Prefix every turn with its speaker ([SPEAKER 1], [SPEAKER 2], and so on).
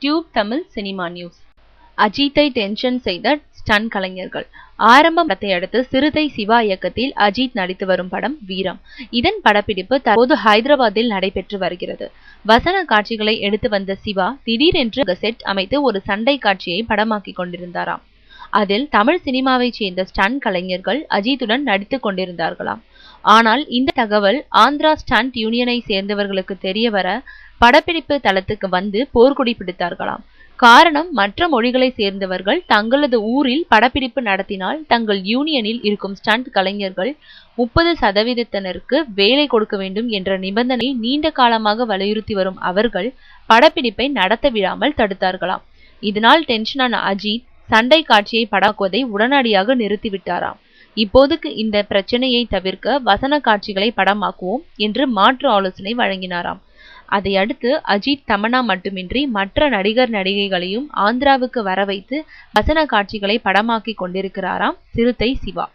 [SPEAKER 1] Tube Tamil cinema news. அஜித்தை tension செய்த stun கலைஞர்கள். ஆரம்பம் படத்தை அடுத்து சிறுத்தை சிவா இயக்கத்தில் அஜித் நடித்து வரும் படம் வீரம். இதன் படப்பிடிப்பு தற்போது ஹைதராபாத்தில் நடைபெற்று வருகிறது. வசன காட்சிகளை எடுத்து வந்த சிவா திடீரென்று செட் அமைத்து ஒரு சண்டை காட்சியை படமாக்கி கொண்டிருந்தாராம். அதில் தமிழ் சினிமாவை சேர்ந்த ஸ்டன் கலைஞர்கள் அஜித்துடன் நடித்துக் கொண்டிருந்தார்களாம். ஆனால் இந்த தகவல் ஆந்திரா ஸ்டண்ட் யூனியனை சேர்ந்தவர்களுக்கு தெரிய வர படப்பிடிப்பு தளத்துக்கு வந்து போர்க்கொடி பிடித்தார்களாம். காரணம், மற்ற மொழிகளை சேர்ந்தவர்கள் தங்களது ஊரில் படப்பிடிப்பு நடத்தினால் தங்கள் யூனியனில் இருக்கும் ஸ்டண்ட் கலைஞர்கள் 30% வேலை கொடுக்க வேண்டும் என்ற நிபந்தனை நீண்ட காலமாக வலியுறுத்தி வரும் அவர்கள் படப்பிடிப்பை நடத்த விடாமல் தடுத்தார்களாம். இதனால் டென்ஷனான அஜித் சண்டை காட்சியை படமாக்குவதை உடனடியாக நிறுத்திவிட்டாராம். இப்போதுக்கு இந்த பிரச்சனையை தவிர்க்க வசன காட்சிகளை படமாக்குவோம் என்று மாற்று ஆலோசனை வழங்கினாராம். அதை அடுத்து அஜித், தமன்னா மட்டுமின்றி மற்ற நடிகர் நடிகைகளையும் ஆந்திராவுக்கு வர வைத்து வசன காட்சிகளை படமாக்கி கொண்டிருக்கிறாராம் சிறுத்தை சிவா.